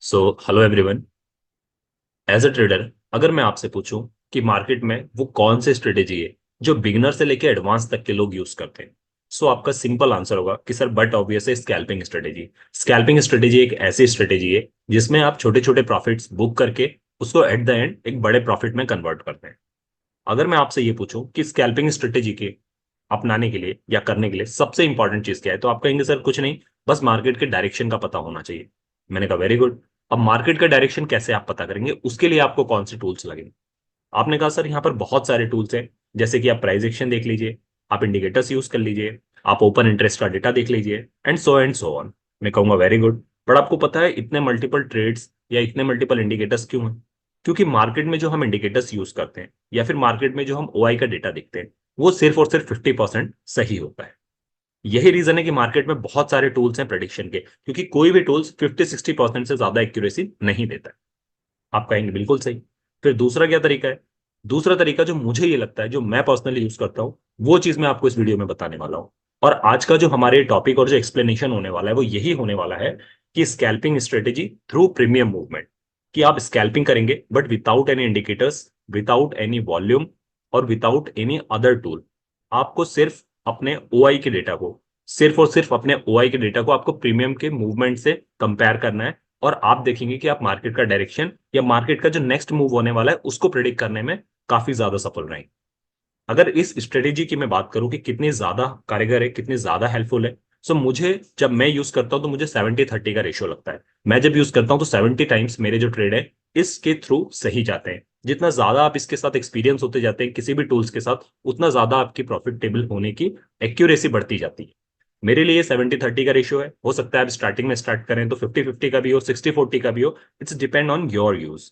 So hello everyone. As a trader अगर मैं आपसे पूछूं कि मार्केट में वो कौन सी स्ट्रेटेजी है जो बिगिनर से लेकर एडवांस तक के लोग यूज करते हैं, सो आपका सिंपल आंसर होगा कि सर बट ऑब्वियस है स्कैल्पिंग स्ट्रेटेजी। स्कैल्पिंग स्ट्रेटेजी एक ऐसी स्ट्रेटेजी है जिसमें आप छोटे छोटे प्रॉफिट्स बुक करके उसको एट द एंड एक बड़े प्रॉफिट में कन्वर्ट करते हैं। अगर मैं आपसे ये पूछूं कि स्कैल्पिंग स्ट्रेटेजी के अपनाने के लिए या करने के लिए सबसे इंपॉर्टेंट चीज क्या है, तो आप कहेंगे सर कुछ नहीं, बस मार्केट के डायरेक्शन का पता होना चाहिए। मैंने कहा वेरी गुड। अब मार्केट का डायरेक्शन कैसे आप पता करेंगे, उसके लिए आपको कौन से टूल्स लगेंगे? आपने कहा सर यहाँ पर बहुत सारे टूल्स हैं, जैसे कि आप प्राइस एक्शन देख लीजिए, आप इंडिकेटर्स यूज कर लीजिए, आप ओपन इंटरेस्ट का डेटा देख लीजिए एंड सो ऑन। मैं कहूंगा वेरी गुड, पर आपको पता है इतने मल्टीपल ट्रेड्स या इतने मल्टीपल इंडिकेटर्स क्यों हैं? क्योंकि मार्केट में जो हम इंडिकेटर्स यूज करते हैं या फिर मार्केट में जो हम ओआई का डेटा देखते हैं वो सिर्फ और सिर्फ 50% सही होता है। यही रीजन है कि मार्केट में बहुत सारे टूल्स हैं प्रेडिक्शन के, क्योंकि कोई भी टूल्स 50-60% से ज्यादा एक्यूरेसी नहीं देता है। आप कहेंगे बिल्कुल सही। फिर दूसरा क्या तरीका है? दूसरा तरीका जो मुझे ये लगता है, जो मैं पर्सनली यूज करता हूं, वो चीज मैं आपको इस वीडियो में बताने वाला हूं। और आज का जो हमारे टॉपिक और जो एक्सप्लेनेशन होने वाला है वो यही होने वाला है कि scalping strategy through premium movement. कि आप स्कैल्पिंग करेंगे but without any indicators, without any volume और विदाउट एनी अदर टूल। आपको सिर्फ अपने ओआई के डेटा को, सिर्फ और सिर्फ अपने ओआई के डेटा को आपको प्रीमियम के मूवमेंट से कंपेयर करना है। और आप देखेंगे कि आप मार्केट का डायरेक्शन या मार्केट का जो नेक्स्ट मूव होने वाला है उसको प्रिडिक्ट करने में काफी ज्यादा सफल रहेंगे। अगर इस स्ट्रेटेजी की मैं बात करूं कि कितनी ज्यादा कारगर है, कितनी ज्यादा हेल्पफुल है, सो मुझे जब मैं यूज करता हूं तो मुझे 70-30 का रेशियो लगता है। मैं जब यूज करता हूं तो 70 टाइम्स मेरे जो ट्रेड है इसके थ्रू सही जाते हैं। जितना ज्यादा आप इसके साथ एक्सपीरियंस होते जाते हैं किसी भी टूल्स के साथ, उतना ज्यादा आपकी प्रॉफिटेबल होने की एक्यूरेसी बढ़ती जाती है। मेरे लिए 70-30 का रेशियो है। हो सकता है आप स्टार्टिंग में स्टार्ट करें तो 50-50 का भी हो, 60-40 का भी हो। It's depend on your use.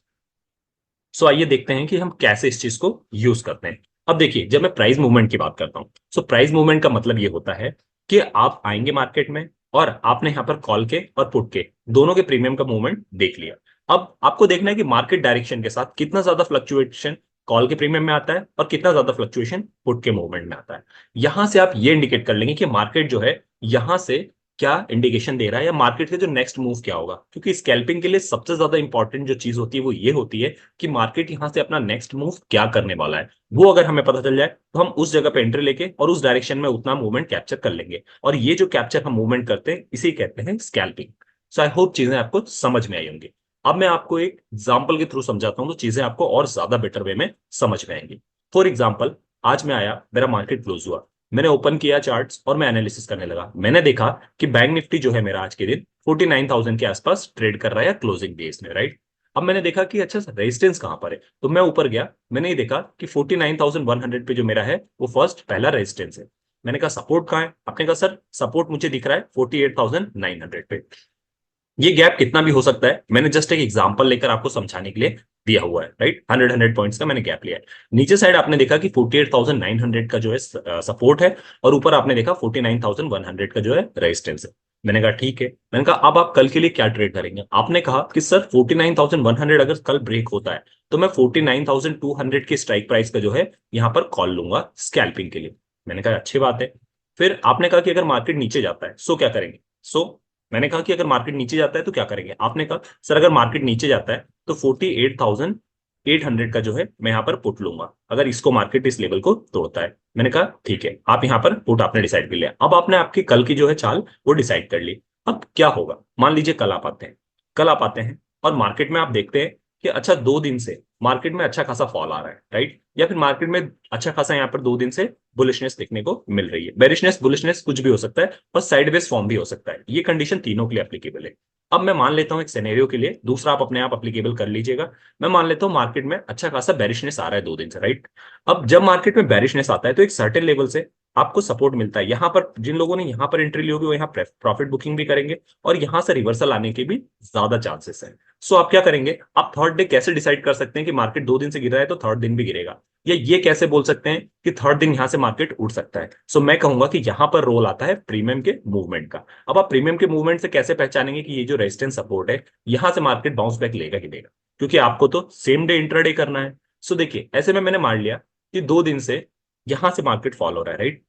So आइए देखते हैं कि हम कैसे इस चीज को यूज करते हैं। अब देखिए, जब मैं प्राइस मूवमेंट की बात करता हूं, सो प्राइस मूवमेंट का मतलब ये होता है कि आप आएंगे मार्केट में और आपने यहां पर कॉल के और पुट के दोनों के प्रीमियम का मूवमेंट देख लिया। अब आपको देखना है कि मार्केट डायरेक्शन के साथ कितना ज्यादा फ्लक्चुएशन कॉल के प्रीमियम में आता है और कितना ज्यादा फ्लक्चुएशन पुट के मूवमेंट में आता है। यहां से आप ये इंडिकेट कर लेंगे कि मार्केट जो है यहां से क्या इंडिकेशन दे रहा है या मार्केट का जो नेक्स्ट मूव क्या होगा। क्योंकि स्कैल्पिंग के लिए सबसे ज्यादा इंपॉर्टेंट जो चीज होती है वो ये होती है कि मार्केट यहां से अपना नेक्स्ट मूव क्या करने वाला है। वो अगर हमें पता चल जाए तो हम उस जगह पे एंट्री लेके और उस डायरेक्शन में उतना मूवमेंट कैप्चर कर लेंगे। और ये जो कैप्चर हम मूवमेंट करते हैं इसे कहते हैं स्कैल्पिंग। सो आई होप चीजें आपको समझ में आई होंगी। अब मैं आपको एक एग्जाम्पल के थ्रू समझाता हूं तो चीजें आपको और ज्यादा बेटर वे में समझ में आएंगी। फॉर एग्जाम्पल, आज मैं आया, मेरा मार्केट क्लोज हुआ, मैंने ओपन किया चार्ट्स और मैं एनालिसिस करने लगा। मैंने देखा कि बैंक निफ्टी जो है मेरा आज के दिन 49,000 के आसपास ट्रेड कर रहा है क्लोजिंग बेस में, राइट। अब मैंने देखा कि अच्छा रेजिस्टेंस कहां पर है, तो मैं ऊपर गया, मैंने ये देखा कि 49,100 पे जो मेरा है वो फर्स्ट पहला रेजिस्टेंस है। मैंने कहा सपोर्ट कहाँ है? आपने कहा सर सपोर्ट मुझे दिख रहा है 48,900 पे। ये गैप कितना भी हो सकता है, मैंने जस्ट एक एग्जांपल लेकर आपको समझाने के लिए दिया हुआ है, राइट। 100 पॉइंट्स का मैंने गैप लिया है। नीचे साइड आपने देखा कि 48,900 का जो है सपोर्ट है और ऊपर आपने देखा 49,100 का जो है रेजिस्टेंस है। मैंने कहा ठीक है। मैंने कहा अब आप कल के लिए क्या ट्रेड करेंगे? आपने कहा कि सर 49,100 अगर कल ब्रेक होता है तो मैं 49,200 की स्ट्राइक प्राइस का जो है यहाँ पर कॉल लूंगा स्कैल्पिंग के लिए। मैंने कहा अच्छी बात है। फिर आपने कहा कि अगर मार्केट नीचे जाता है सो क्या करेंगे? सो मैंने कहा कि अगर मार्केट नीचे जाता है तो क्या करेंगे? आपने कहा सर अगर मार्केट नीचे जाता है तो 48,800 का जो है मैं यहाँ पर पुट लूंगा अगर इसको मार्केट इस लेवल को तोड़ता है। मैंने कहा ठीक है, आप यहाँ पर पुट आपने डिसाइड कर लिया। अब आपने आपकी कल की जो है चाल वो डिसाइड कर ली। अब क्या होगा, मान लीजिए कल आप आते हैं, कल आप आते हैं और मार्केट में आप देखते हैं कि अच्छा 2 दिन से मार्केट में अच्छा खासा फॉल आ रहा है, राइट। या फिर मार्केट में अच्छा खासा यहाँ पर 2 दिन से बुलिशनेस देखने को मिल रही है। बेरिशनेस बुलिशनेस कुछ भी हो सकता है और साइडवेज फॉर्म भी हो सकता है। ये कंडीशन तीनों के लिए एप्लीकेबल है। अब मैं मान लेता हूं एक सिनेरियो के लिए, दूसरा आप अपने आप एप्लीकेबल कर लीजिएगा। मैं मान लेता हूं मार्केट में अच्छा खासा बेरिशनेस आ रहा है 2 दिन से, राइट। अब जब मार्केट में बेरिशनेस आता है तो एक सर्टेन लेवल से आपको सपोर्ट मिलता है। यहां पर जिन लोगों ने यहां पर एंट्री ली होगी वो यहाँ प्रॉफिट बुकिंग भी करेंगे और यहां से रिवर्सल आने के भी ज्यादा चांसेस है। सो आप क्या करेंगे, आप थर्ड डे कैसे डिसाइड कर सकते हैं कि मार्केट 2 दिन से गिर रहा है तो थर्ड दिन भी गिरेगा? या ये कैसे बोल सकते हैं कि थर्ड दिन यहां से मार्केट उठ सकता है? सो मैं कहूंगा कि यहां पर रोल आता है प्रीमियम के मूवमेंट का। अब आप प्रीमियम के मूवमेंट से कैसे पहचानेंगे कि ये जो रेजिस्टेंस सपोर्ट है यहां से मार्केट बाउंस बैक लेगा ही लेगा? क्योंकि आपको तो सेम डे इंट्राडे करना है। सो देखिए, ऐसे में मैंने मान लिया कि 2 दिन से यहां से मार्केट फॉल हो रहा है, राइट।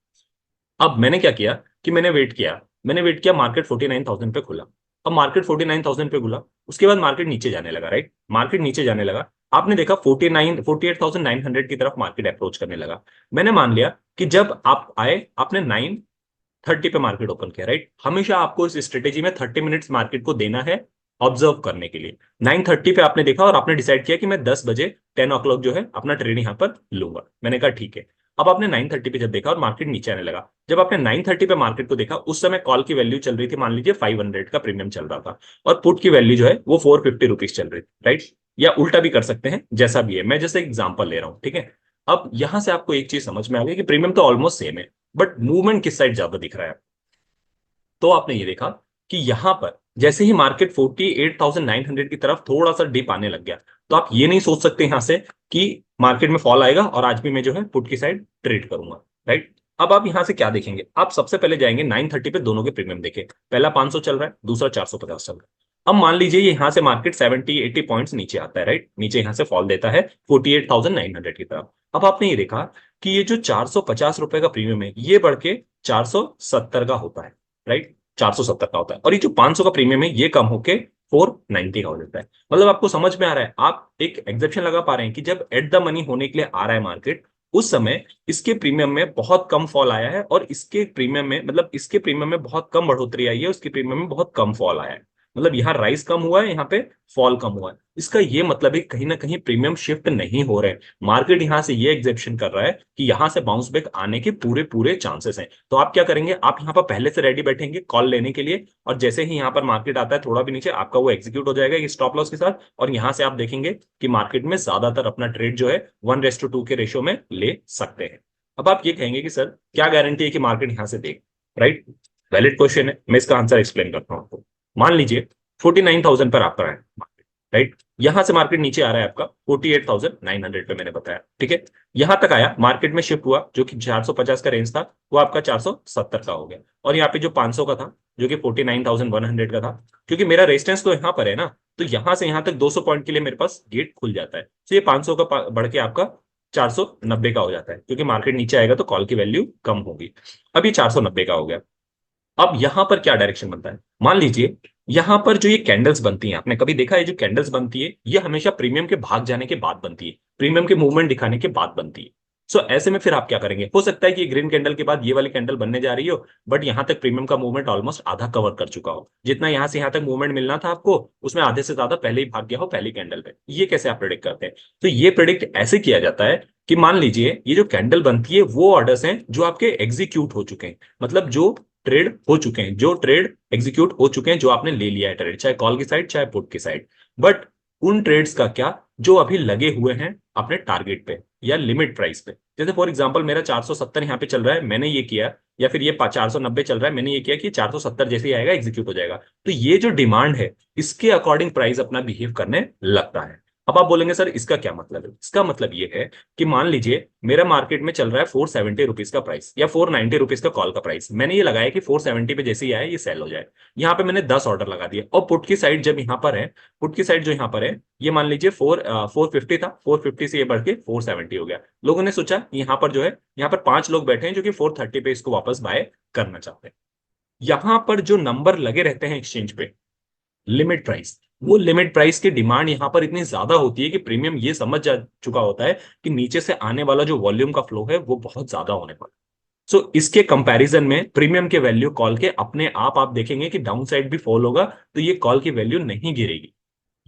अब मैंने क्या किया कि मैंने वेट किया मार्केट 49,000 पे खुला। अब मार्केट 49,000 पे खुला, उसके बाद मार्केट नीचे जाने लगा, राइट, मार्केट नीचे जाने लगा। आपने देखा 48,900 की तरफ मार्केट अप्रोच करने लगा। मैंने मान लिया कि जब आप आए, आपने 9:30 पे मार्केट ओपन किया, राइट। हमेशा आपको इस स्ट्रेटेजी में 30 मिनट्स मार्केट को देना है ऑब्जर्व करने के लिए। 9:30 पे आपने देखा और आपने डिसाइड किया कि मैं 10 बजे 10 o'clock जो है अपना ट्रेड यहां पर लूंगा। मैंने कहा ठीक है। अब आपने 9:30 पे जब देखा और मार्केट नीचे आने लगा, जब आपने 9:30 पे मार्केट को देखा, उस समय कॉल की वैल्यू चल रही थी, मान लीजिए 500 का प्रीमियम चल रहा था, और पुट की वैल्यू जो है वो 450 रुपीज चल रही थी, राइट। या उल्टा भी कर सकते हैं, जैसा भी है, मैं जैसे एग्जाम्पल ले रहा हूं, ठीक है। अब यहां से आपको एक चीज समझ में आ गई कि प्रीमियम तो ऑलमोस्ट सेम है, बट मूवमेंट किस साइड ज्यादा दिख रहा है। तो आपने ये देखा कि यहां पर जैसे ही मार्केट 48,900 की तरफ थोड़ा सा डिप आने लग गया, तो आप ये नहीं सोच सकते यहां से कि मार्केट में फॉल आएगा और आज भी मैं जो है पुट की साइड ट्रेड करूंगा, राइट। अब आप यहां से क्या देखेंगे, आप सबसे पहले जाएंगे 9:30 पे दोनों के प्रीमियम देखें। पहला 500 चल रहा है, दूसरा 450 चल रहा है। अब मान लीजिए यहां से मार्केट 70-80 पॉइंट्स नीचे आता है, राइट, नीचे यहां से फॉल देता है 48,900 की तरफ। अब आपने ये देखा कि ये जो 450 रुपए का प्रीमियम है, ये बढ़ के 470 का होता है, राइट, 470 का होता है। और ये जो 500 का प्रीमियम है, ये कम होके 490 का हो जाता है। मतलब आपको समझ में आ रहा है, आप एक एग्जेप्शन लगा पा रहे हैं कि जब एट द मनी होने के लिए आ रहा है मार्केट, उस समय इसके प्रीमियम में बहुत कम फॉल आया है, और इसके प्रीमियम में, मतलब इसके प्रीमियम में बहुत कम बढ़ोतरी आई है, उसके प्रीमियम में बहुत कम फॉल आया है। मतलब यहाँ राइस कम हुआ है, यहाँ पे फॉल कम हुआ है। इसका ये मतलब है कि कहीं ना कहीं प्रीमियम शिफ्ट नहीं हो रहे हैं। मार्केट यहां से ये एग्जेप्शन कर रहा है कि यहां से बाउंस बैक आने के पूरे पूरे चांसेस हैं। तो आप क्या करेंगे, आप यहाँ पर पहले से रेडी बैठेंगे कॉल लेने के लिए, और जैसे ही यहाँ पर मार्केट आता है थोड़ा भी नीचे, आपका वो एग्जीक्यूट हो जाएगा स्टॉप लॉस के साथ, और यहां से आप देखेंगे कि मार्केट में ज्यादातर अपना ट्रेड जो है 1:2 के रेशियो में ले सकते हैं। अब आप ये कहेंगे कि सर क्या गारंटी है कि मार्केट यहां से देख, राइट, वैलिड क्वेश्चन है, मैं इसका आंसर एक्सप्लेन करता हूं आपको। मान लीजिए 49,000 पर आपका है मार्केट, राइट, यहां से मार्केट नीचे आ रहा है आपका 48,900 पे, मैंने बताया, ठीक है। यहां तक आया, मार्केट में शिफ्ट हुआ, जो कि 450 का रेंज था, वो आपका 470 का हो गया। और यहाँ पे जो 500 का था, जो कि 49,100 का था, क्योंकि मेरा रेजिस्टेंस तो यहाँ पर है ना, तो यहां से यहां तक 200 पॉइंट के लिए मेरे पास गेट खुल जाता है। तो ये 500 का बढ़ के आपका 490 का हो जाता है, क्योंकि मार्केट नीचे आएगा तो कॉल की वैल्यू कम होगी। अब ये 490 का हो गया। अब यहां पर क्या डायरेक्शन बनता है, मान लीजिए यहां पर जो ये कैंडल्स बनती हैं, आपने कभी देखा है जो कैंडल्स बनती है, ये हमेशा प्रीमियम के भाग जाने के बाद बनती है, प्रीमियम के मूवमेंट दिखाने के बाद बनती है। सो ऐसे में फिर आप क्या करेंगे, हो सकता है कि ग्रीन कैंडल के बाद ये वाली कैंडल बनने जा रही हो, बट यहां तक प्रीमियम का मूवमेंट ऑलमोस्ट आधा कवर कर चुका हो, जितना यहां से यहां तक मूवमेंट मिलना था आपको, उसमें आधे से ज्यादा पहले ही भाग गया हो पहली कैंडल पे। ये कैसे आप प्रेडिक्ट करते हैं, तो ये प्रेडिक्ट ऐसे किया जाता है कि मान लीजिए ये जो कैंडल बनती है वो ऑर्डर्स हैं जो आपके एग्जीक्यूट हो चुके हैं, मतलब जो ट्रेड हो चुके हैं, जो ट्रेड एग्जीक्यूट हो चुके हैं, जो आपने ले लिया है ट्रेड, चाहे कॉल की साइड चाहे पुट की साइड। बट उन ट्रेड्स का क्या, जो अभी लगे हुए हैं अपने टारगेट पे या लिमिट प्राइस पे। जैसे फॉर एग्जांपल मेरा 470 यहाँ पे चल रहा है, मैंने ये किया, या फिर ये 490 चल रहा है, मैंने ये किया कि 470 जैसे ही आएगा एग्जीक्यूट हो जाएगा। तो ये जो डिमांड है, इसके अकॉर्डिंग प्राइस अपना बिहेव करने लगता है। अब आप बोलेंगे सर इसका क्या मतलब है, इसका मतलब ये है कि मान लीजिए मेरा मार्केट में चल रहा है 470 रुपीज का प्राइस या 490 रुपीज का कॉल का प्राइस, मैंने ये लगाया कि 470 पे जैसे ही आया ये सेल हो जाए। यहाँ पे मैंने 10 ऑर्डर लगा दिए, और पुट की साइड जब यहाँ पर है, पुट की साइड जो यहाँ पर है, ये मान लीजिए 450 था, 450 से ये बढ़ के 470 हो गया। लोगों ने सोचा यहाँ पर जो है, यहाँ पर 5 लोग बैठे हैं जो कि 430 पे इसको वापस बाय करना चाहते हैं। यहाँ पर जो नंबर लगे रहते हैं एक्सचेंज पे, लिमिट प्राइस, वो लिमिट प्राइस की डिमांड यहां पर इतनी ज्यादा होती है कि प्रीमियम ये समझ जा चुका होता है कि नीचे से आने वाला जो वॉल्यूम का फ्लो है वो बहुत ज्यादा होने वाला। सो इसके कंपैरिजन में प्रीमियम के वैल्यू कॉल के अपने आप देखेंगे कि डाउन साइड भी फॉल होगा तो ये कॉल की वैल्यू नहीं गिरेगी।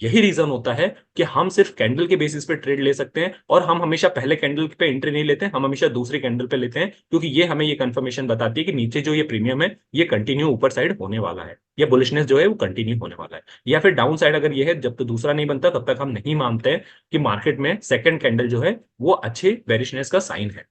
यही रीजन होता है कि हम सिर्फ कैंडल के बेसिस पे ट्रेड ले सकते हैं, और हम हमेशा पहले कैंडल पे एंट्री नहीं लेते हैं, हम हमेशा दूसरी कैंडल पे लेते हैं, क्योंकि ये हमें ये कंफर्मेशन बताती है कि नीचे जो ये प्रीमियम है ये कंटिन्यू ऊपर साइड होने वाला है, या बुलिशनेस जो है वो कंटिन्यू होने वाला है। या फिर डाउन साइड अगर ये है, जब तक दूसरा नहीं बनता तब तक हम नहीं मानते हैं कि मार्केट में सेकंड कैंडल जो है वो अच्छे बेरिशनेस का साइन है।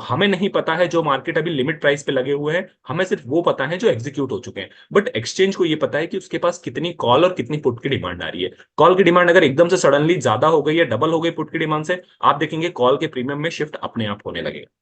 हमें नहीं पता है जो मार्केट अभी लिमिट प्राइस पे लगे हुए हैं, हमें सिर्फ वो पता है जो एग्जीक्यूट हो चुके हैं। बट एक्सचेंज को ये पता है कि उसके पास कितनी कॉल और कितनी पुट की डिमांड आ रही है। कॉल की डिमांड अगर एकदम से सडनली ज्यादा हो गई या डबल हो गई पुट की डिमांड से, आप देखेंगे कॉल के प्रीमियम में शिफ्ट अपने आप होने लगेगा।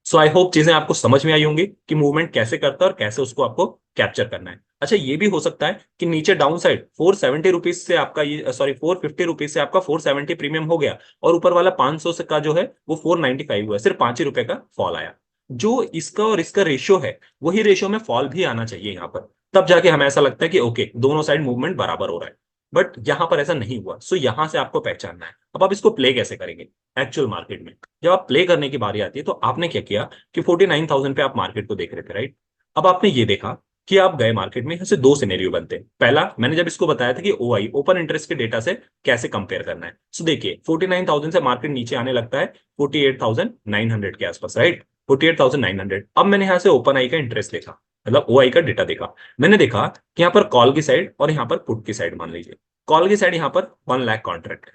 आई होप चीजें आपको समझ में आई होंगी कि मूवमेंट कैसे करता है और कैसे उसको आपको कैप्चर करना है। अच्छा, ये भी हो सकता है कि नीचे डाउन साइड 470 रुपीज से आपका ये, सॉरी, 450 रुपीज से आपका 470 प्रीमियम हो गया, और ऊपर वाला 500 से का जो है वो 495 हुआ, सिर्फ 5 ही रुपए का फॉल आया। जो इसका और इसका रेशियो है, वही रेशियो में फॉल भी आना चाहिए यहाँ पर, तब जाके हमें ऐसा लगता है कि ओके दोनों साइड मूवमेंट बराबर हो रहा है। बट यहां पर ऐसा नहीं हुआ। सो यहां से आपको पहचानना है। अब आप इसको प्ले कैसे करेंगे एक्चुअल मार्केट में। जब आप प्ले करने की बारी आती है तो आपने क्या किया कि 49,000 पे आप मार्केट को देख रहे थे, राइट। अब आपने ये देखा कि आप गए मार्केट में, यहाँ से दो सिनेरियो बनते हैं। पहला, मैंने जब इसको बताया था कि ओआई ओपन इंटरेस्ट के डेटा से कैसे कंपेयर करना है। सो देखिए 49,000 से मार्केट नीचे आने लगता है 48,900 के आसपास, राइट। 48,900। अब मैंने यहाँ से ओपन आई का इंटरेस्ट देखा, मतलब ओआई का डेटा देखा। मैंने देखा कि यहाँ पर कॉल की साइड और यहाँ पर पुट की साइड, मान लीजिए कॉल की साइड यहाँ पर 1 लाख कॉन्ट्रैक्ट है,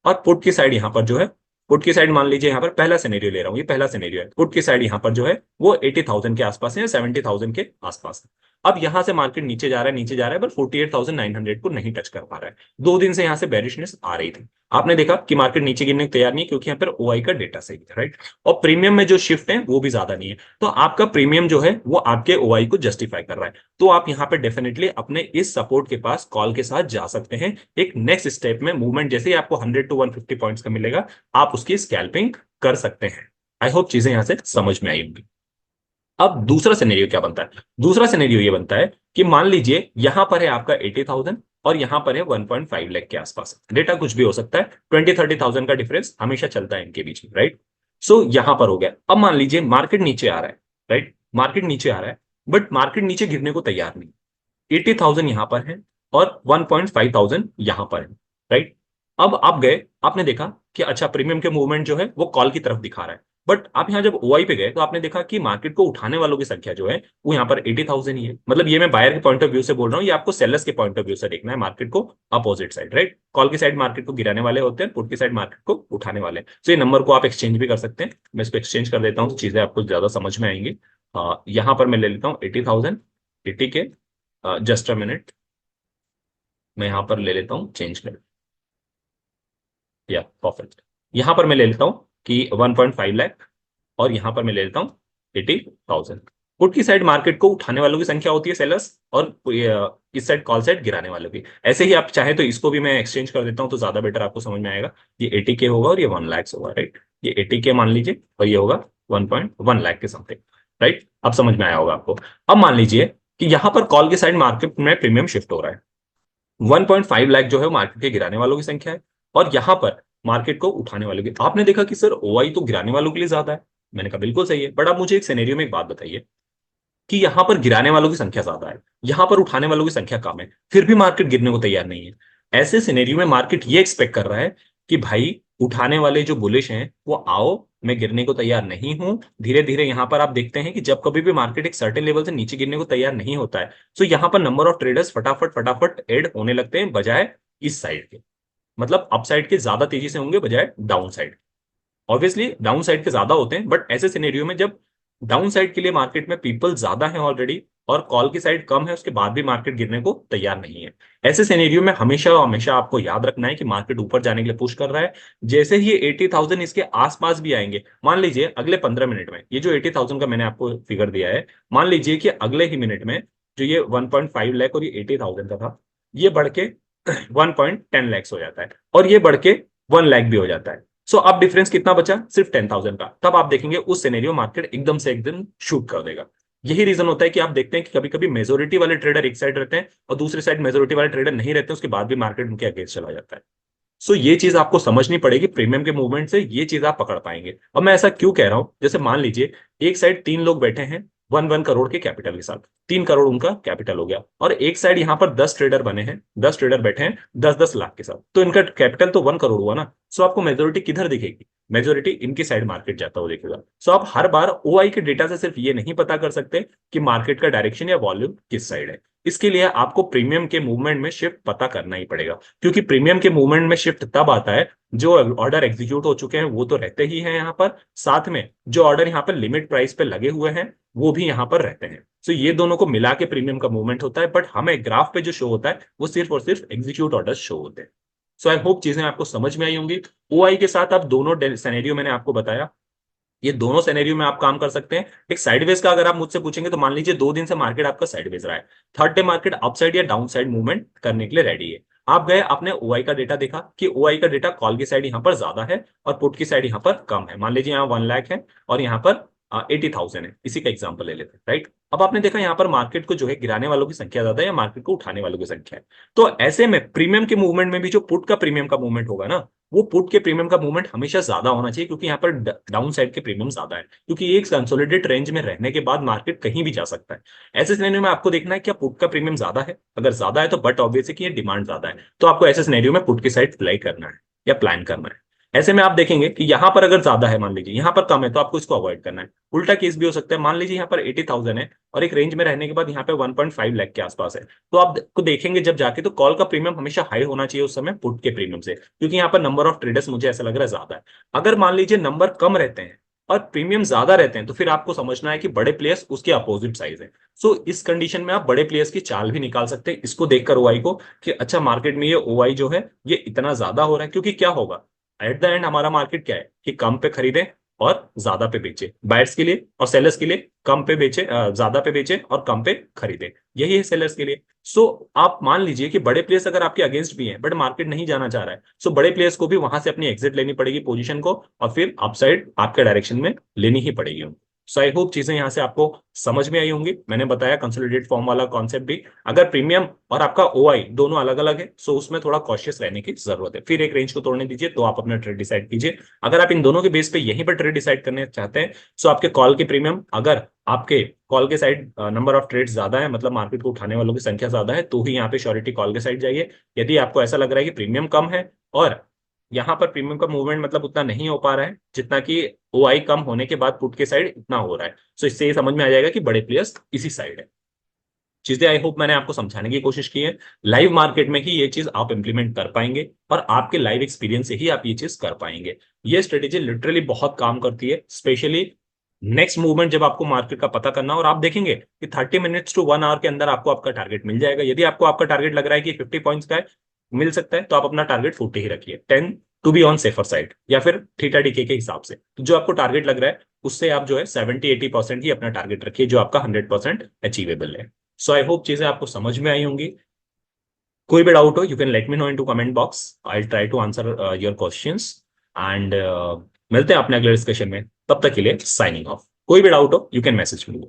और पुट की साइड यहाँ पर जो है, पुट की साइड मान लीजिए यहाँ पर पहला सिनेरियो ले रहा हूँ, ये पहला सिनेरियो है। पुट की साइड यहाँ पर जो है वो 80,000 के आसपास है या 70,000 के आसपास है। अब यहां से मार्केट नीचे जा रहा है, नीचे जा रहा है, पर 48,900 को नहीं टच कर पा रहा है। 2 दिन से यहां से बेरिशनेस आ रही थी। आपने देखा कि मार्केट नीचे गिरने को तैयार नहीं है, क्योंकि यहाँ पर ओआई का डेटा सही है, राइट। और प्रीमियम में जो शिफ्ट है वो भी ज्यादा नहीं है, तो आपका प्रीमियम जो है वो आपके ओआई को जस्टिफाई कर रहा है। तो आप यहाँ पे डेफिनेटली अपने इस सपोर्ट के पास कॉल के साथ जा सकते हैं। एक नेक्स्ट स्टेप में मूवमेंट जैसे ही आपको 100 to 150 पॉइंट्स का मिलेगा, आप उसकी स्कैल्पिंग कर सकते हैं। आई होप चीजें यहां से समझ में आई होंगी। अब दूसरा सिनेरियो क्या बनता है। दूसरा सिनेरियो ये बनता है कि मान लीजिए यहां पर है आपका 80,000 और यहां पर है 1.5 लाख के आसपास। डेटा कुछ भी हो सकता है, 20-30,000 का डिफरेंस हमेशा चलता है इनके बीच में, राइट। सो यहां पर हो गया। अब मान लीजिए मार्केट नीचे आ रहा है, राइट। मार्केट नीचे आ रहा है, बट मार्केट नीचे गिरने को तैयार नहीं। 80,000 यहां पर है और 1.5 यहां पर है, राइट। अब आप गए, आपने देखा कि अच्छा प्रीमियम के मूवमेंट जो है वो कॉल की तरफ दिखा रहा है। बट आप यहाँ जब ओआई पे गए तो आपने देखा कि मार्केट को उठाने वालों की संख्या जो है वो यहाँ पर 80,000 ही है। मतलब ये मैं बायर के पॉइंट ऑफ व्यू से बोल रहा हूँ, ये आपको सेलर्स के पॉइंट ऑफ व्यू से देखना है मार्केट को। Opposite side, right. कॉल की साइड मार्केट को गिराने वाले होते हैं, पुट की साइड मार्केट को उठाने वाले। तो ये नंबर को आप एक्सचेंज भी कर सकते हैं। मैं इसको एक्सचेंज कर देता हूँ तो चीजें आपको ज्यादा समझ में आएंगी। यहाँ पर मैं ले लेता हूँ 80,000, 80 के। जस्ट अ मिनट, मैं यहाँ पर ले लेता हूँ चेंज कर, या परफेक्ट। यहाँ पर मैं ले लेता हूँ कि 1.5 लाख, और यहां पर मैं ले लेता हूं 80,000। पुट की साइड मार्केट को उठाने वालों की संख्या होती है सेलर्स, और इस साइड कॉल साइड गिराने वालों की। ऐसे ही आप चाहे तो इसको भी मैं एक्सचेंज कर देता हूं तो ज्यादा बेटर आपको समझ में आएगा। ये 80 के होगा और ये 1 लाख होगा, राइट। ये 80 के मान लीजिए और ये होगा 1.1 लाख के समथिंग, राइट। अब समझ में आया होगा आपको। अब मान लीजिए कि यहां पर कॉल की साइड मार्केट में प्रीमियम शिफ्ट हो रहा है। 1.5 लाख जो है वो मार्केट के गिराने वालों की संख्या है, और यहां पर मार्केट को उठाने वालों की। आपने देखा कि सर ओआई तो गिराने वालों के लिए ज्यादा है। मैंने कहा बिल्कुल सही है, बट आप मुझे एक सिनेरियो में एक बात बताइए कि यहां पर गिराने वालों की संख्या ज्यादा है, यहां पर उठाने वालों की संख्या कम है, फिर भी मार्केट गिरने को तैयार नहीं है। ऐसे सिनेरियो में मार्केट ये एक्सपेक्ट कर रहा है कि भाई उठाने वाले जो बुलिश हैं वो आओ, मैं गिरने को तैयार नहीं हूं। धीरे धीरे यहां पर आप देखते हैं कि जब कभी भी मार्केट एक सर्टेन लेवल से नीचे गिरने को तैयार नहीं होता है, तो यहां पर नंबर ऑफ ट्रेडर्स फटाफट फटाफट ऐड होने लगते हैं, बजाय इस साइड के। मतलब अप साइड के ज्यादा तेजी से होंगे बजाय down side. Obviously down side के ज्यादा होते हैं, बट ऐसे सिनेरियो में जब डाउन साइड के लिए मार्केट में पीपल ज्यादा है ऑलरेडी, और कॉल की साइड कम है, उसके बाद भी मार्केट गिरने को तैयार नहीं है। ऐसे सिनेरियो में हमेशा हमेशा आपको याद रखना है कि मार्केट ऊपर जाने के लिए पुश कर रहा है। जैसे ही ये 80,000 इसके आसपास भी आएंगे, मान लीजिए अगले 15 मिनट में, ये जो 80,000 का मैंने आपको फिगर दिया है, मान लीजिए कि अगले ही मिनट में जो ये 1.5 लाख और ये 80,000 का था, ये बढ़ के 1.10 लाख हो जाता है, और ये बढ़ के 1 लाख भी हो जाता है। सो अब डिफरेंस कितना बचा, सिर्फ 10,000 का। तब आप देखेंगे उस सिनेरियो मार्केट एकदम से एकदम शूट कर देगा। यही रीजन होता है कि आप देखते हैं कि कभी कभी मेजोरिटी वाले ट्रेडर एक साइड रहते हैं और दूसरी साइड मेजोरिटी वाले ट्रेडर नहीं रहते, उसके बाद भी मार्केट उनके अगेंस्ट चला जाता है। सो ये चीज आपको समझनी पड़ेगी। प्रीमियम के मूवमेंट से ये चीज आप पकड़ पाएंगे। और मैं ऐसा क्यों कह रहा हूं, जैसे मान लीजिए एक साइड 3 लोग बैठे हैं 1 करोड़ के कैपिटल के साथ, 3 करोड़ उनका कैपिटल हो गया, और एक साइड यहां पर 10 ट्रेडर बने हैं, 10 ट्रेडर बैठे हैं 10-10 लाख के साथ, तो इनका कैपिटल तो 1 करोड़ हुआ ना। सो आपको मेजोरिटी किधर दिखेगी, मेजोरिटी इनकी साइड मार्केट जाता हुआ दिखेगा। सो आप हर बार ओआई के डेटा से सिर्फ ये नहीं पता कर सकते कि मार्केट का डायरेक्शन या वॉल्यूम किस साइड है। इसके लिए आपको प्रीमियम के मूवमेंट में शिफ्ट पता करना ही पड़ेगा, क्योंकि प्रीमियम के मूवमेंट में शिफ्ट तब आता है जो ऑर्डर एग्जीक्यूट हो चुके हैं वो तो रहते ही हैं यहाँ पर, साथ में जो ऑर्डर यहाँ पर लिमिट प्राइस पे लगे हुए हैं वो भी यहाँ पर रहते हैं। सो ये दोनों को मिला के प्रीमियम का मूवमेंट होता है, बट हमें ग्राफ पे जो शो होता है वो सिर्फ और सिर्फ एग्जीक्यूट ऑर्डर शो होते हैं। सो आई होप चीजें आपको समझ में आई होंगी। ओआई के साथ आप दोनों सिनेरियो मैंने आपको बताया, ये दोनों सिनेरियो में आप काम कर सकते हैं। एक साइडवेज का अगर आप मुझसे पूछेंगे तो मान लीजिए 2 दिन से मार्केट आपका साइडवेज रहा है, थर्ड डे मार्केट अपसाइड या डाउन साइड मूवमेंट करने के लिए रेडी है। आप गए, आपने ओआई का डेटा देखा कि ओआई का डेटा कॉल की साइड यहाँ पर ज्यादा है और पुट की साइड यहाँ पर कम है। मान लीजिए यहाँ 1 लाख है और यहाँ पर 80,000 है, इसी का एग्जांपल ले लेते हैं, राइट। अब आपने देखा यहाँ पर मार्केट को जो है गिराने वालों की संख्या ज्यादा है या मार्केट को उठाने वालों की संख्या है। तो ऐसे में प्रीमियम के मूवमेंट में भी जो पुट का प्रीमियम का मूवमेंट होगा ना, वो पुट के प्रीमियम का मूवमेंट हमेशा ज्यादा होना चाहिए, क्योंकि यहाँ पर डाउन साइड के प्रीमियम ज्यादा है, क्योंकि एक कंसोलिडेट रेंज में रहने के बाद मार्केट कहीं भी जा सकता है। ऐसे सिनेरियो में आपको देखना है क्या पुट का प्रीमियम ज्यादा है, अगर ज्यादा है तो बट ऑब्वियस है कि ये डिमांड ज्यादा है, तो आपको ऐसे सिनेरियो में पुट की साइड प्ले करना है या प्लान करना है। ऐसे में आप देखेंगे कि यहां पर अगर ज्यादा है, मान लीजिए यहां पर कम है, तो आपको इसको अवॉइड करना है। उल्टा केस भी हो सकता है, मान लीजिए यहाँ पर 80,000 है और एक रेंज में रहने के बाद यहाँ पे 1.5 लाख के आसपास है, तो आपको देखेंगे जब जाके तो कॉल का प्रीमियम हमेशा हाई होना चाहिए उस समय पुट के प्रीमियम से, क्योंकि यहाँ पर नंबर ऑफ ट्रेडर्स मुझे ऐसा लग रहा है ज्यादा है। अगर मान लीजिए नंबर कम रहते हैं और प्रीमियम ज्यादा रहते हैं, तो फिर आपको समझना है कि बड़े प्लेयर्स उसके अपोजिट साइज है। सो इस कंडीशन में आप बड़े प्लेयर्स की चाल भी निकाल सकते हैं, इसको देखकर ओआई को, कि अच्छा मार्केट में ये ओआई जो है ये इतना ज्यादा हो रहा है, क्योंकि क्या होगा एट द एंड हमारा मार्केट क्या है कि कम पे खरीदे और ज्यादा पे बेचे, बायर्स के लिए और सेलर्स के लिए, कम पे बेचे ज्यादा पे बेचे और कम पे खरीदे, यही है सेलर्स के लिए। सो आप मान लीजिए कि बड़े प्लेयर्स अगर आपके अगेंस्ट भी हैं बट मार्केट नहीं जाना चाह रहा है, सो बड़े प्लेयर्स को भी वहां से अपनी एग्जिट लेनी पड़ेगी पोजीशन को, और फिर अपसाइड आपके डायरेक्शन में लेनी ही पड़ेगी उनको। सो आई होप चीजें यहां से आपको समझ में आई होंगी। मैंने बताया कंसोलिडेट फॉर्म वाला कॉन्सेप्ट भी, अगर प्रीमियम और आपका ओआई दोनों अलग अलग है, सो उसमें थोड़ा कॉशियस रहने की जरूरत है। फिर एक रेंज को तोड़ने दीजिए तो आप अपना ट्रेड डिसाइड कीजिए। अगर आप इन दोनों के बेस पे यहीं पर ट्रेड डिसाइड करने चाहते हैं, सो आपके कॉल के प्रीमियम, अगर आपके कॉल के साइड नंबर ऑफ ट्रेड्स ज्यादा है, मतलब मार्केट को उठाने वालों की संख्या ज्यादा है, तो ही यहाँ पे श्योरिटी कॉल के साइड जाइए। यदि आपको ऐसा लग रहा है कि प्रीमियम कम है और यहाँ पर प्रीमियम का मूवमेंट मतलब उतना नहीं हो पा रहा है जितना कि ओआई कम होने के बाद पुट के साइड इतना हो रहा है, सो इससे ये समझ में आ जाएगा कि बड़े प्लेयर्स इसी साइड है। चीजें आई होप मैंने आपको समझाने की कोशिश की है। लाइव मार्केट में ही ये चीज आप इंप्लीमेंट कर पाएंगे और आपके लाइव एक्सपीरियंस से ही आप ये चीज कर पाएंगे। ये स्ट्रेटेजी लिटरली बहुत काम करती है, स्पेशली नेक्स्ट मूवमेंट जब आपको मार्केट का पता करना, और आप देखेंगे कि 30 मिनट्स टू 1 आवर के अंदर आपको आपका टारगेट मिल जाएगा। यदि आपको आपका टारगेट लग रहा है कि 50 पॉइंट्स का है, मिल सकता है, तो आप अपना टारगेट 40 ही रखिए, 10 to be on safer side, या फिर थीटा डीके के हिसाब से। तो जो आपको टारगेट लग रहा है उससे आप जो है 70-80% ही अपना टारगेट रखिए, जो आपका 100% अचीवेबल है। सो आई होप चीजें आपको समझ में आई होंगी। कोई भी डाउट हो you can let me know in to comment box, I try to answer your questions. And मिलते हैं अपने अगले डिस्कशन में, तब तक के लिए साइनिंग ऑफ। कोई भी डाउट हो यू कैन मैसेज मी।